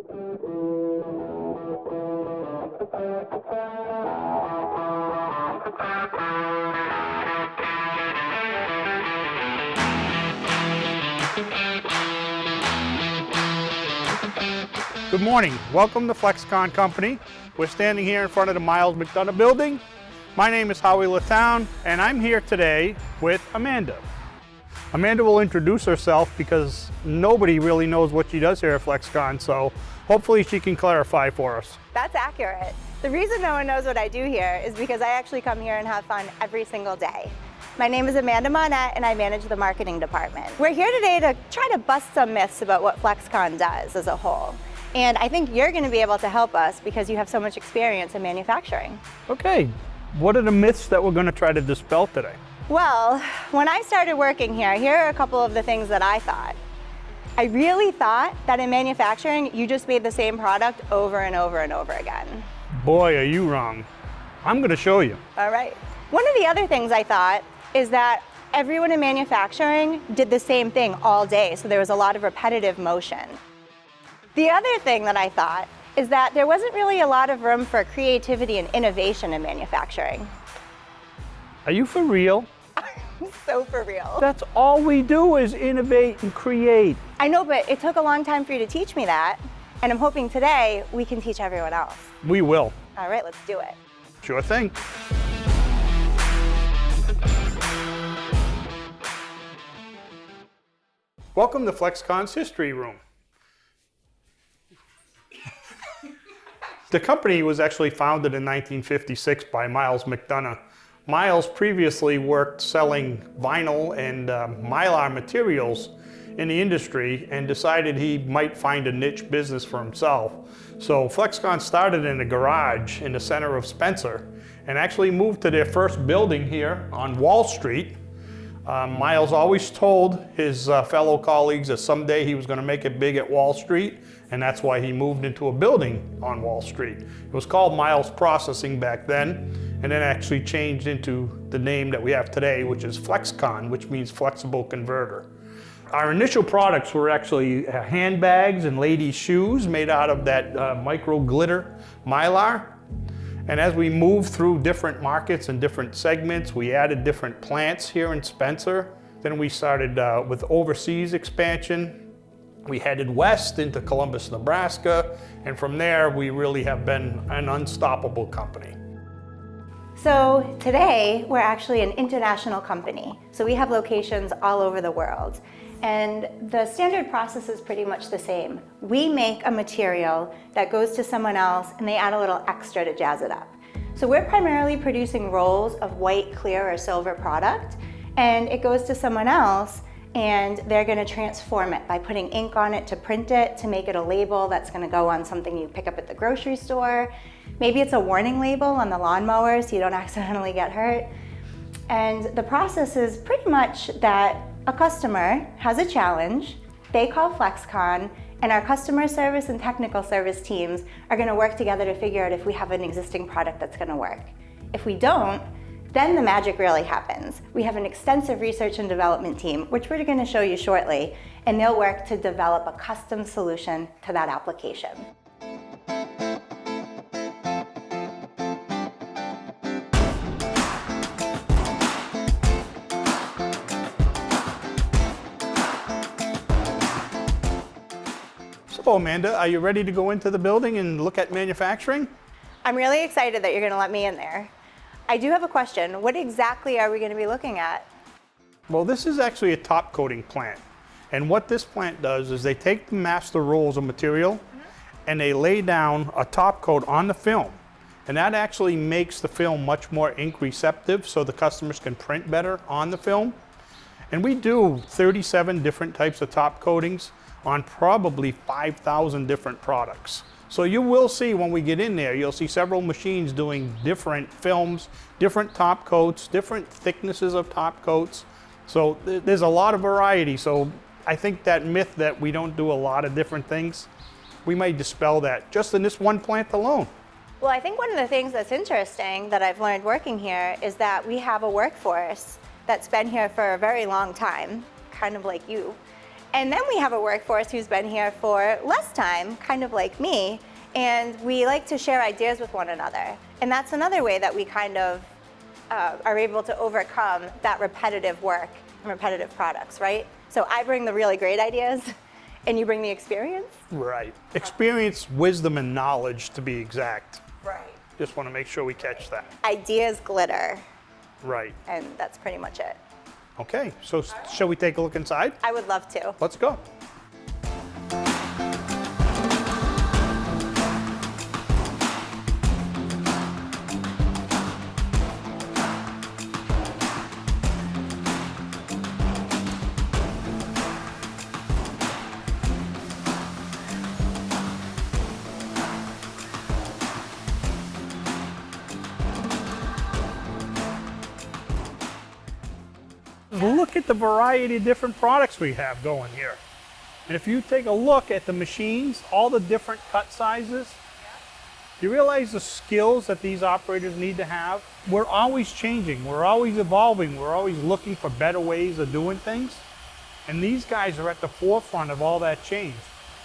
Good morning. Welcome to Flexcon Company. We're standing here in front of the Miles McDonough building. My name is Howie Letendre, and I'm here today with Amanda. Amanda will introduce herself because nobody really knows what she does here at Flexcon, so hopefully she can clarify for us. That's accurate. The reason no one knows what I do here is because I actually come here and have fun every single day. My name is Amanda Monette, and I manage the marketing department. We're here today to try to bust some myths about what Flexcon does as a whole. And I think you're going to be able to help us because you have so much experience in manufacturing. Okay, what are the myths that we're going to try to dispel today? Well, when I started working here are a couple of the things that I thought. I really thought that in manufacturing, you just made the same product over and over and over again. Boy, are you wrong. I'm going to show you. All right. One of the other things I thought is that everyone in manufacturing did the same thing all day, so there was a lot of repetitive motion. The other thing that I thought is that there wasn't really a lot of room for creativity and innovation in manufacturing. Are you for real? I'm so for real. That's all we do is innovate and create. I know, but it took a long time for you to teach me that, and I'm hoping today we can teach everyone else. We will. All right, let's do it. Sure thing. Welcome to Flexcon's History Room. The company was actually founded in 1956 by Miles McDonough. Miles previously worked selling vinyl and mylar materials in the industry and decided he might find a niche business for himself. So Flexcon started in a garage in the center of Spencer and actually moved to their first building here on Wall Street. Miles always told his fellow colleagues that someday he was going to make it big at Wall Street, and that's why he moved into a building on Wall Street. It was called Miles Processing back then, and then actually changed into the name that we have today, which is Flexcon, which means flexible converter. Our initial products were actually handbags and ladies' shoes made out of that micro glitter mylar. And as we moved through different markets and different segments, we added different plants here in Spencer. Then we started with overseas expansion. We headed west into Columbus, Nebraska, and from there we really have been an unstoppable company. So today we're actually an international company. So we have locations all over the world. And the standard process is pretty much the same. We make a material that goes to someone else and they add a little extra to jazz it up. So we're primarily producing rolls of white, clear, or silver product, and it goes to someone else and they're going to transform it by putting ink on it to print it, to make it a label that's going to go on something you pick up at the grocery store. Maybe it's a warning label on the lawnmower so you don't accidentally get hurt. And the process is pretty much that a customer has a challenge, they call Flexcon, and our customer service and technical service teams are going to work together to figure out if we have an existing product that's going to work. If we don't, then the magic really happens. We have an extensive research and development team, which we're going to show you shortly, and they'll work to develop a custom solution to that application. So Amanda, are you ready to go into the building and look at manufacturing? I'm really excited that you're going to let me in there. I do have a question. What exactly are we going to be looking at? Well, this is actually a top coating plant. And what this plant does is they take the master rolls of material and they lay down a top coat on the film. And that actually makes the film much more ink receptive so the customers can print better on the film. And we do 37 different types of top coatings on probably 5,000 different products. So you will see when we get in there, you'll see several machines doing different films, different top coats, different thicknesses of top coats. So there's a lot of variety. So I think that myth that we don't do a lot of different things, we might dispel that just in this one plant alone. Well, I think one of the things that's interesting that I've learned working here is that we have a workforce that's been here for a very long time, kind of like you. And then we have a workforce who's been here for less time, kind of like me, and we like to share ideas with one another. And that's another way that we kind of are able to overcome that repetitive work and repetitive products, right? So I bring the really great ideas, and you bring the experience. Right. Experience, wisdom, and knowledge, to be exact. Right. Just want to make sure we catch that. Ideas glitter, Right. and that's pretty much it. Okay, so shall we take a look inside? I would love to. Let's go. Look at the variety of different products we have going here. And if you take a look at the machines, all the different cut sizes, you realize the skills that these operators need to have? We're always changing, we're always evolving, we're always looking for better ways of doing things. And these guys are at the forefront of all that change.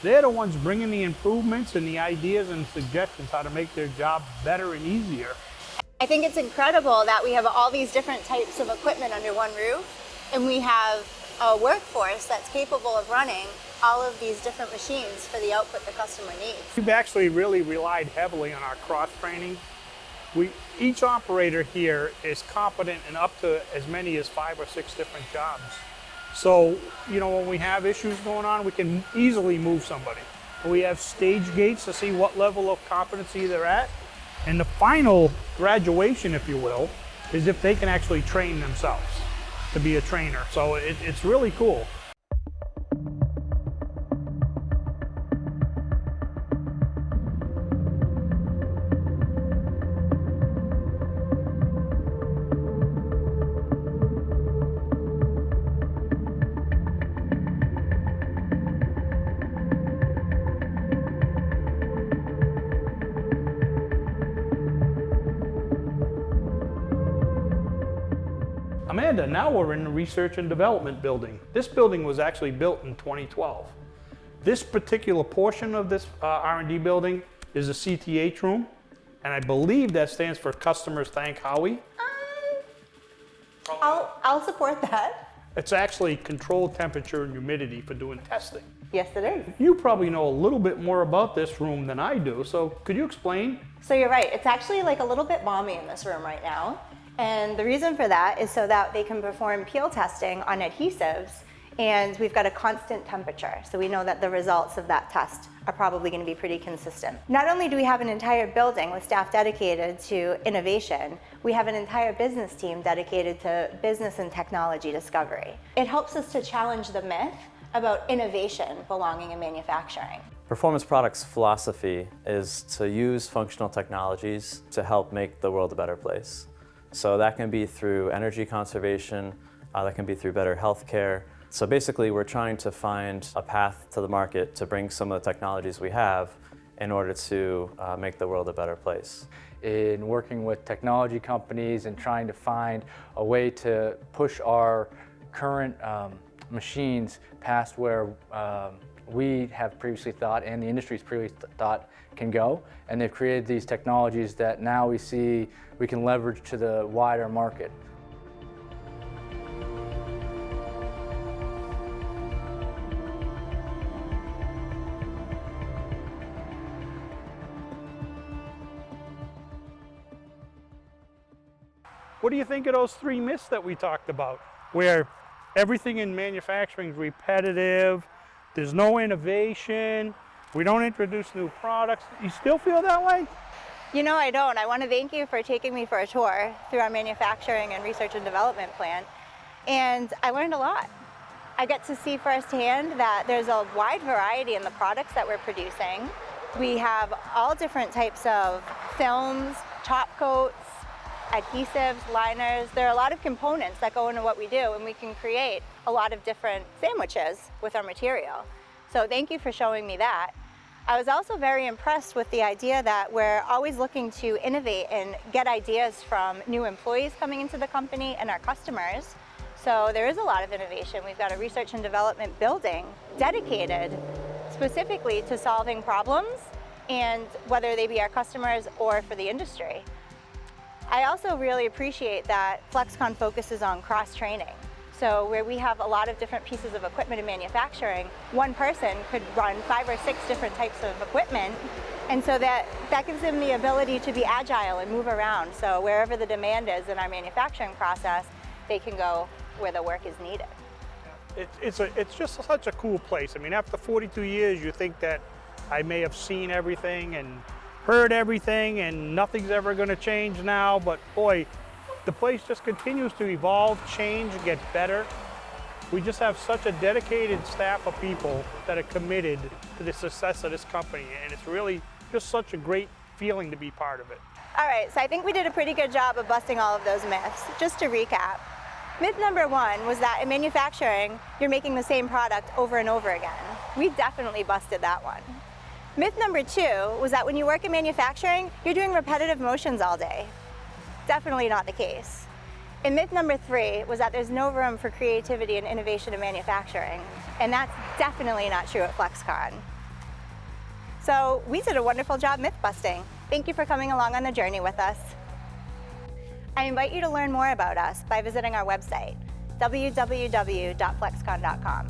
They're the ones bringing the improvements and the ideas and suggestions how to make their job better and easier. I think it's incredible that we have all these different types of equipment under one roof, and we have a workforce that's capable of running all of these different machines for the output the customer needs. We've actually really relied heavily on our cross-training. Each operator here is competent in up to as many as 5 or 6 different jobs. So, you know, when we have issues going on, we can easily move somebody. We have stage gates to see what level of competency they're at. And the final graduation, if you will, is if they can actually train themselves to be a trainer. So it's really cool. Amanda, now we're in the research and development building. This building was actually built in 2012. This particular portion of this R&D building is a CTH room, and I believe that stands for Customers Thank Howie. I'll support that. It's actually controlled temperature and humidity for doing testing. Yes, it is. You probably know a little bit more about this room than I do, so could you explain? So you're right, it's actually like a little bit balmy in this room right now. And the reason for that is so that they can perform peel testing on adhesives, and we've got a constant temperature. So we know that the results of that test are probably going to be pretty consistent. Not only do we have an entire building with staff dedicated to innovation, we have an entire business team dedicated to business and technology discovery. It helps us to challenge the myth about innovation belonging in manufacturing. Performance Products' philosophy is to use functional technologies to help make the world a better place. So that can be through energy conservation, that can be through better healthcare. So basically we're trying to find a path to the market to bring some of the technologies we have in order to make the world a better place. In working with technology companies and trying to find a way to push our current machines past where we have previously thought and the industry's previously thought can go. And they've created these technologies that now we see we can leverage to the wider market. What do you think of those 3 myths that we talked about, where everything in manufacturing is repetitive, there's no innovation, we don't introduce new products? You still feel that way? You know, I don't. I want to thank you for taking me for a tour through our manufacturing and research and development plant, and I learned a lot. I get to see firsthand that there's a wide variety in the products that we're producing. We have all different types of films, top coats, adhesives, liners. There are a lot of components that go into what we do, and we can create a lot of different sandwiches with our material. So thank you for showing me that. I was also very impressed with the idea that we're always looking to innovate and get ideas from new employees coming into the company and our customers. So there is a lot of innovation. We've got a research and development building dedicated specifically to solving problems, and whether they be our customers or for the industry. I also really appreciate that Flexcon focuses on cross-training. So where we have a lot of different pieces of equipment in manufacturing, one person could run 5 or 6 different types of equipment, and so that gives them the ability to be agile and move around. So wherever the demand is in our manufacturing process, they can go where the work is needed. It's just such a cool place. I mean, after 42 years, you think that I may have seen everything and heard everything and nothing's ever going to change now, but boy, the place just continues to evolve, change, and get better. We just have such a dedicated staff of people that are committed to the success of this company, and it's really just such a great feeling to be part of it. All right, so I think we did a pretty good job of busting all of those myths. Just to recap, myth number 1 was that in manufacturing, you're making the same product over and over again. We definitely busted that one. Myth number 2 was that when you work in manufacturing, you're doing repetitive motions all day. Definitely not the case. And myth number 3 was that there's no room for creativity and innovation in manufacturing. And that's definitely not true at Flexcon. So we did a wonderful job myth busting. Thank you for coming along on the journey with us. I invite you to learn more about us by visiting our website, www.flexcon.com.